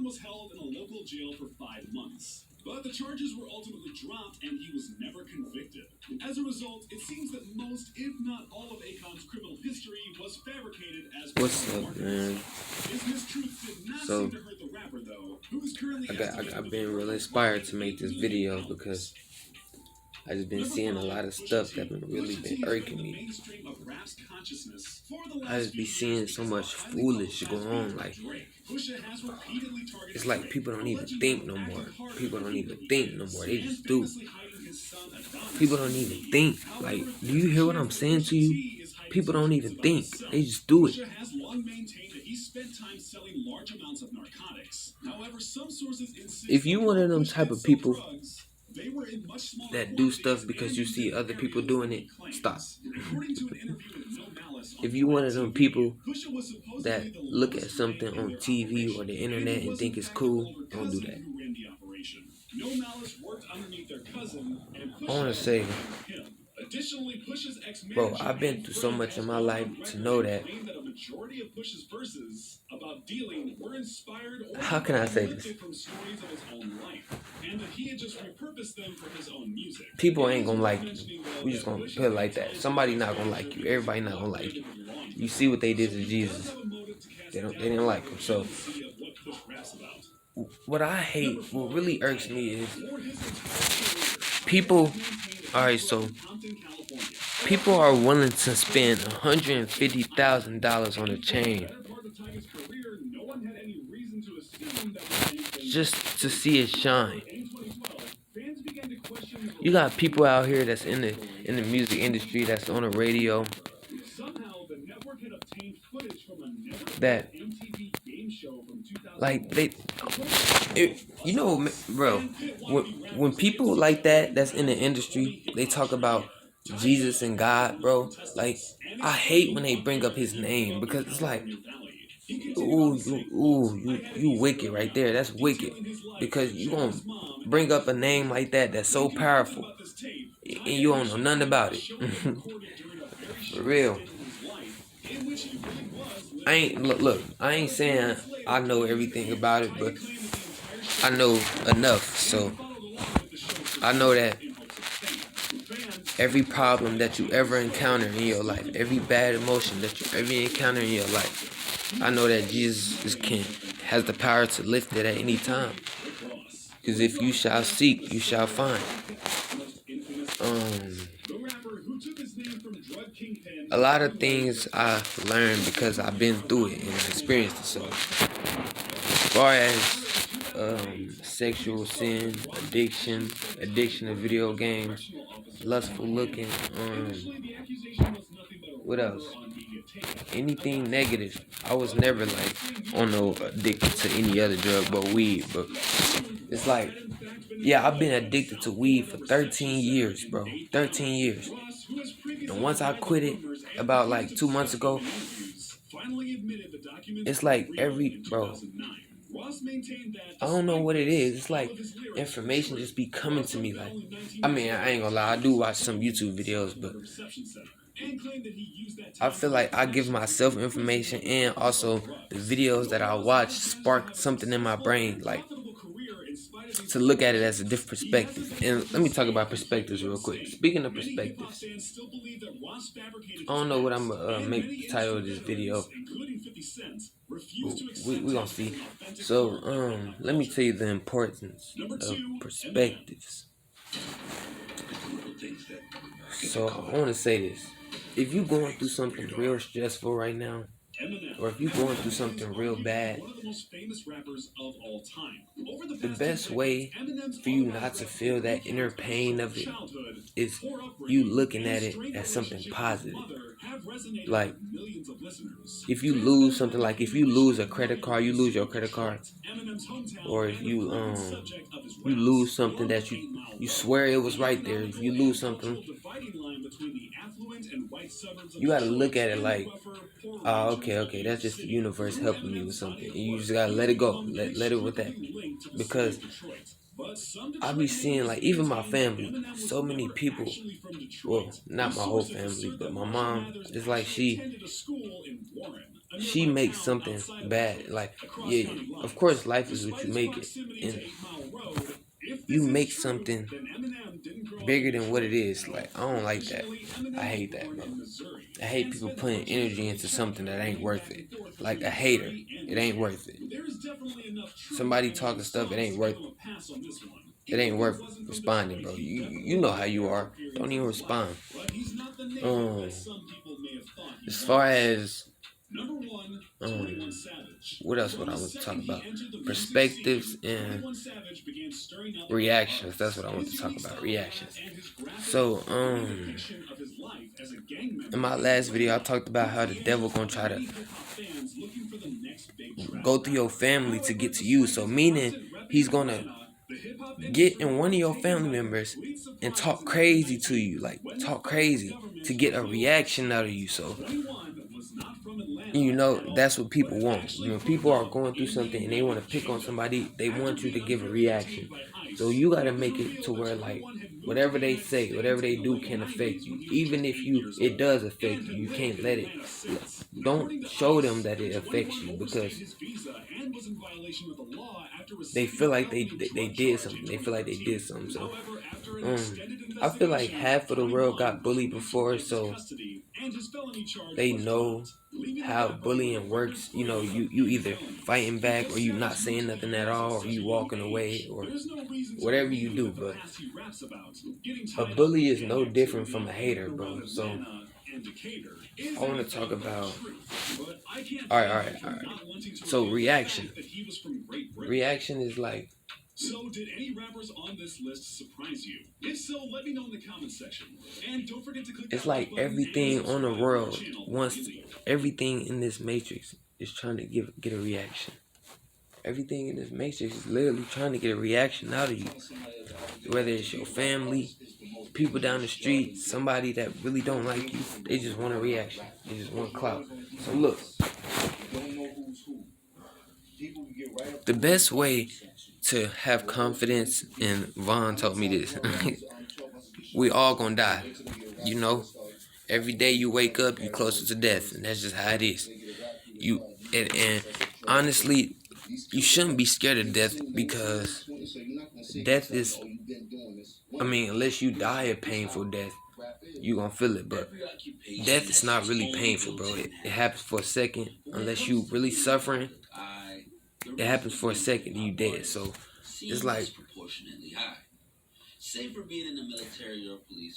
was held in a local jail for 5 months. But the charges were ultimately dropped and he was never convicted. As a result, it seems that most, if not all, of Akon's criminal history was fabricated as What's up, man? His mistruths did not seem to hurt the rapper, though, who is currently I've been real inspired to make this video because I just been seeing a lot of stuff that really been irking me. I just be seeing so much foolish going on. Like, it's like people don't even think no more. People don't even think no more. They just do. People don't even think. Like, do you hear what I'm saying to you? People don't even think. They just do it. If you one of them type of people that do stuff because you see other people doing it, stop. If you one of them people that look at something on TV or the internet and think it's cool, don't do that. I want to say, bro, I've been through so much in my life to know that. How can I say this? People ain't gonna like you. We just gonna put it like that. Somebody not gonna like you. Everybody not gonna like you. You see what they did to Jesus. They didn't like him. So what I hate, what really irks me is people. Alright, so people are willing to spend $150,000 on a chain just to see it shine. You got people out here that's in the music industry, that's on the radio, that like you know, bro, when people like that's in the industry, they talk about Jesus and God, bro. Like, I hate when they bring up his name because it's like, you wicked right there. That's wicked, because you gonna bring up a name like that's so powerful and you don't know nothing about it. For real. I ain't saying I know everything about it, but I know enough. So I know that every problem that you ever encounter in your life, every bad emotion that you ever encounter in your life, I know that Jesus has the power to lift it at any time. Because if you shall seek, you shall find. A lot of things I've learned because I've been through it and experienced it. So as far as sexual sin, addiction to video games, lustful looking, what else? Anything negative. I was never like on no addicted to any other drug but weed. But it's like, yeah, I've been addicted to weed for 13 years, bro. 13 years. And once I quit it about like 2 months ago, it's like bro, I don't know what it is. It's like information just be coming to me. Like, I mean, I ain't gonna lie, I do watch some YouTube videos, but I feel like I give myself information, and also the videos that I watch spark something in my brain, like to look at it as a different perspective. And let me talk about perspectives real quick. Speaking of perspectives, I don't know what I'm gonna make the title of this video. We gonna see. So let me tell you the importance of perspectives. So I want to say this: if you're going through something real stressful right now, or if you're going through something real bad, the best way for you not to feel that inner pain of it is you looking at it as something positive. Like, if you lose something, like if you lose a credit card, you lose your credit card, or if you lose something that you swear it was right there, if you lose something, you gotta look at it like, oh, okay, that's just the universe helping me with something. And you just gotta let it go, let it with that. Because I be seeing, like, even my family, so many people, well, not my whole family, but my mom, it's like she she makes something bad. Like, yeah, of course, life is what you make it, and you make something bigger than what it is. Like, I don't like that. I hate that, bro. I hate people putting energy into something that ain't worth it. Like a hater, it ain't worth it. Somebody talking stuff, it ain't worth it. It ain't worth responding, bro. You know how you are. Don't even respond. As far as what else would I want to talk about? Perspectives and reactions. That's what I want to talk about. Reactions. So, in my last video, I talked about how the devil gonna try to go through your family to get to you. So, meaning he's gonna get in one of your family members and talk crazy to you, like talk crazy to get a reaction out of you. So, you know, that's what people want. You know, people are going through something and they want to pick on somebody. They want you to give a reaction. So you got to make it to where, like, whatever they say, whatever they do can affect you. Even if it does affect you, you can't let it. Don't show them that it affects you, because they feel like they did something. They feel like they did something. So I feel like half of the world got bullied before, so they know how bullying works. You know, you either fighting back, or you not saying nothing at all, or you walking away, or whatever you do. But a bully is no different from a hater, bro. So I want to talk about. All right. So reaction is like. So, did any rappers on this list surprise you? If so, let me know in the comments section. And don't forget to click. It's like everything on the world wants everything in this matrix is trying to get a reaction. Everything in this matrix is literally trying to get a reaction out of you. Whether it's your family, people down the street, somebody that really don't like you, they just want a reaction. They just want clout. So look, the best way to have confidence, and Vaughn told me this, we all gonna die. You know, every day you wake up, you're closer to death, and that's just how it is. And honestly, you shouldn't be scared of death, because death is, I mean, unless you die a painful death, you gonna feel it. But death is not really painful, bro. It happens for a second. Unless you really suffering, it happens for a second and you dead. So it's like,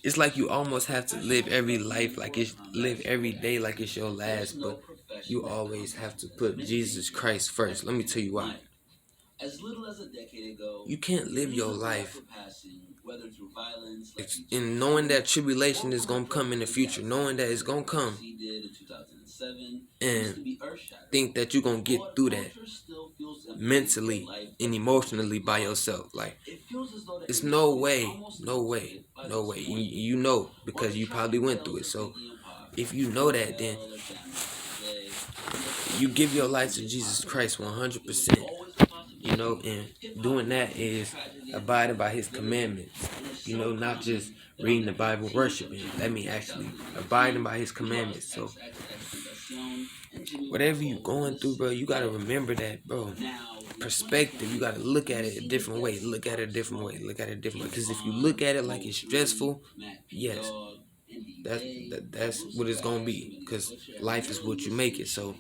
it's like you almost have to live every day like it's your last, but you always have to put Jesus Christ first. Let me tell you why. You can't live your life in knowing that tribulation is gonna come in the future, knowing that it's gonna come, and think that you're gonna get through that mentally and emotionally by yourself. Like, it's no way. You know, because you probably went through it. So if you know that, then you give your life to Jesus Christ 100%. You know, and doing that is abiding by his commandments. You know, not just reading the Bible, worshiping. That means actually abiding by his commandments. So whatever you're going through, bro, you gotta remember that, bro. Perspective, you gotta look at it a different way. Because if you look at it like it's stressful, yes, that's what it's gonna be. Because life is what you make it. So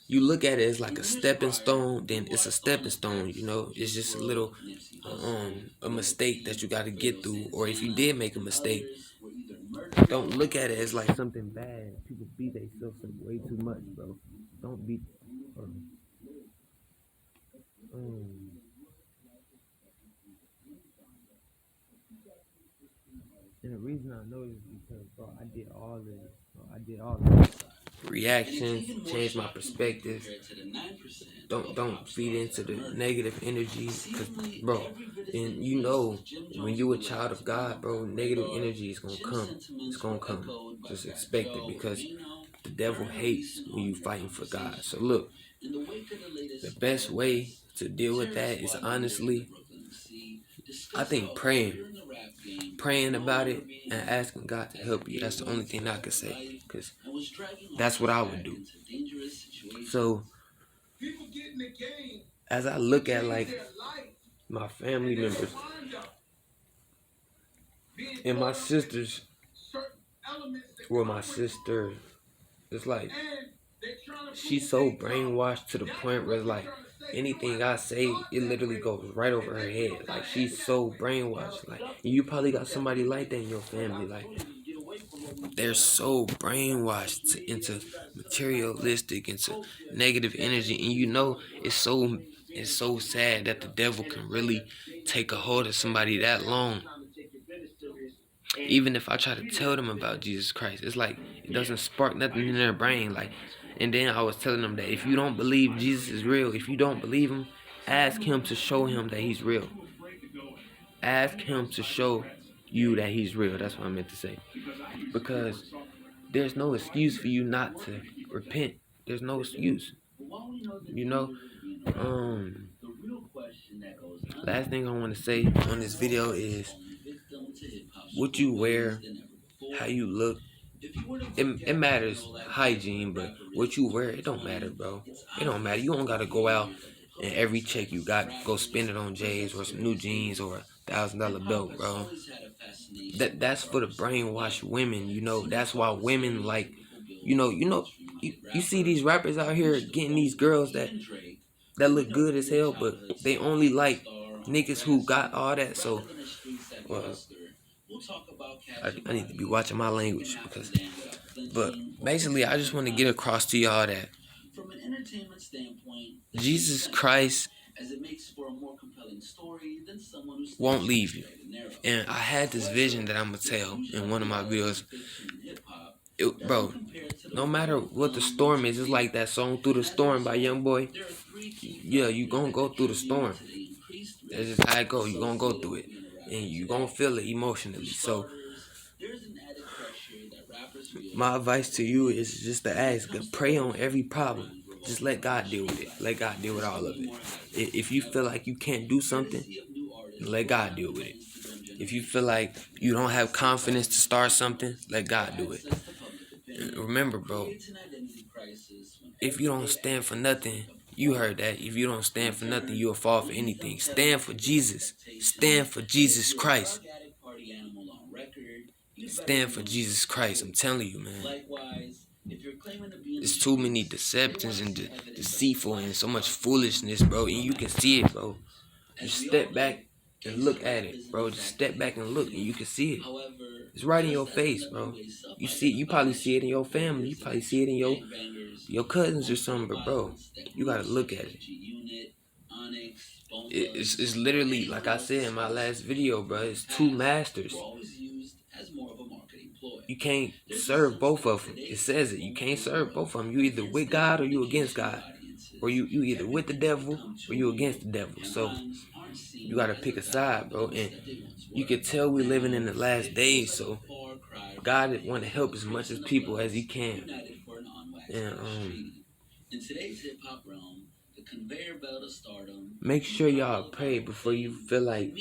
you look at it as like a stepping stone, then it's a stepping stone. You know, it's just a little a mistake that you got to get through. Or if you did make a mistake, don't look at it as like something bad. People beat themselves up way too much, bro. Don't beat. And the reason I know is because, bro, I did all this. Reactions, change my perspective. Don't feed into the negative energy, cause, bro, and you know, when you a child of God, bro, negative energy is gonna come. It's gonna come. Just expect it, because the devil hates when you fighting for God. So look, the best way to deal with that is honestly, I think praying about it and asking God to help you. That's the only thing I can say, because that's what I would do. So as I look at like my family members and my sisters, well, my sister, it's like she's so brainwashed to the point where it's like anything I say, it literally goes right over her head. Like she's so brainwashed. Like you probably got somebody like that in your family. Like they're so brainwashed into materialistic, into negative energy, and you know it's so sad that the devil can really take a hold of somebody that long. Even if I try to tell them about Jesus Christ, it's like it doesn't spark nothing in their brain. Like, and then I was telling them that if you don't believe Jesus is real, if you don't believe him, ask him to show him that he's real. Ask him to show you that he's real. That's what I meant to say. Because there's no excuse for you not to repent. There's no excuse. You know? Last thing I want to say on this video is what you wear, how you look. It matters, hygiene, but what you wear, it don't matter, bro. It don't matter. You don't gotta go out and every check you got, go spend it on J's or some new jeans or $1,000 belt, bro. That's for the brainwashed women, you know. That's why women like, you see these rappers out here getting these girls that look good as hell, but they only like niggas who got all that. So, well, I need to be watching my language but basically, I just want to get across to y'all that Jesus Christ won't leave you. And I had this vision that I'm gonna tell in one of my videos. Bro, no matter what the storm is, it's like that song "Through the Storm" by YoungBoy. Yeah, you gonna go through the storm. That's just how it go. You gonna go through it, and you gonna feel it emotionally. So my advice to you is just to ask, pray on every problem. Just let God deal with it. Let God deal with all of it. If you feel like you can't do something, let God deal with it. If you feel like you don't have confidence to start something, let God do it. And remember, bro, if you don't stand for nothing, you heard that. If you don't stand for nothing, you'll fall for anything. Stand for Jesus. Stand for Jesus Christ. Stand for Jesus Christ. I'm telling you, man. There's too many deceptions and deceitful and so much foolishness, bro. And you can see it, bro. Just step back and look at it, bro. Just step back and look, and you can see it. It's right in your face, bro. You see it. You probably see it in your family. You probably see it in your cousins or something, but bro, you gotta look at it. It's literally like I said in my last video, bro. It's two masters. You can't serve both of them. It says it. You can't serve both of them. You either with God or you against God. Or you either with the devil or you against the devil. So you gotta pick a side, bro. And you can tell we're living in the last days. So God want to help as much as people as he can. And in today's hip hop realm, the conveyor belt of stardom. Make sure y'all pray before you feel like.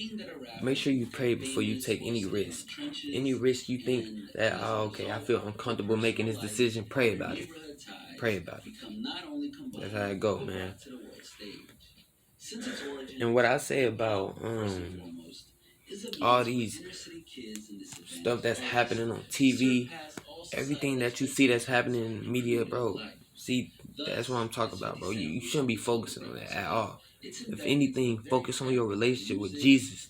Make sure you pray before you take any risk. Any risk you think that, oh, okay, I feel uncomfortable making this decision. Pray about it. Pray about it. That's how it go, man. And what I say about all these stuff that's happening on TV, everything that you see that's happening in media, bro. See, that's what I'm talking about, bro. You shouldn't be focusing on that at all. If anything, focus on your relationship with Jesus.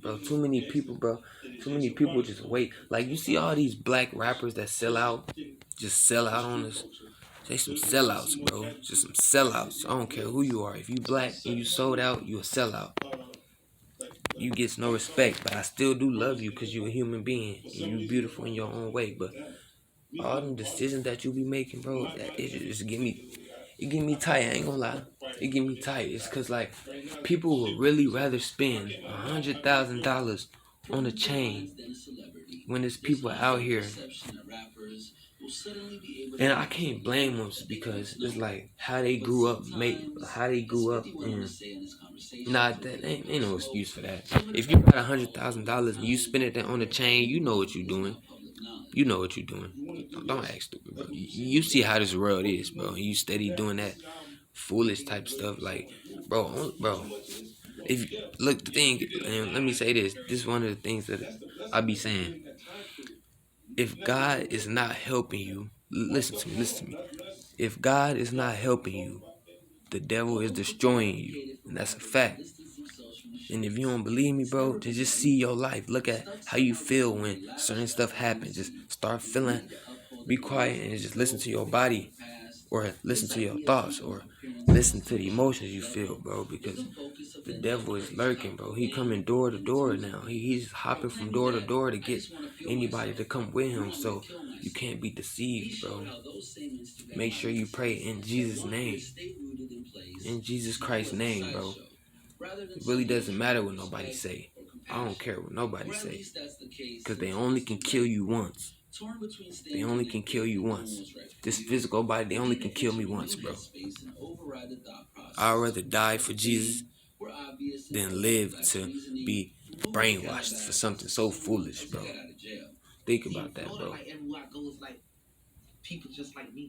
Bro, too many people, bro. Too many people just wait. Like, you see all these black rappers that sell out, just sell out on us. They some sellouts, bro. Just some sellouts. I don't care who you are. If you black and you sold out, you a sellout. You get no respect, but I still do love you because you a human being. And you beautiful in your own way. But all them decisions that you be making, bro, it just get me tight. I ain't gonna lie. It get me tight. It's because, like, people would really rather spend $100,000 on a chain when there's people out here. And I can't blame them because it's like how they grew up, and that ain't no excuse for that. If you got $100,000 and you spend it on a chain, you know what you're doing. You know what you're doing. Don't act stupid, bro. You see how this world is, bro. You steady doing that foolish type stuff, like, bro. If look, the thing, and let me say this. This is one of the things that I be saying. If God is not helping you, listen to me. If God is not helping you, the devil is destroying you, and that's a fact. And if you don't believe me, bro, then just see your life. Look at how you feel when certain stuff happens. Just start feeling. Be quiet and just listen to your body, or listen to your thoughts, or listen to the emotions you feel, bro. Because the devil is lurking, bro. He coming door to door now. He's hopping from door to door to get anybody to come with him. So you can't be deceived, bro. Make sure you pray in Jesus' name. In Jesus Christ's name, bro. It really doesn't matter what nobody say. I don't care what nobody say. Because they only can kill you once. They only can kill you once. This physical body, they only can kill me once, bro. I'd rather die for Jesus than live to be brainwashed for something so foolish, bro. Think about that, bro.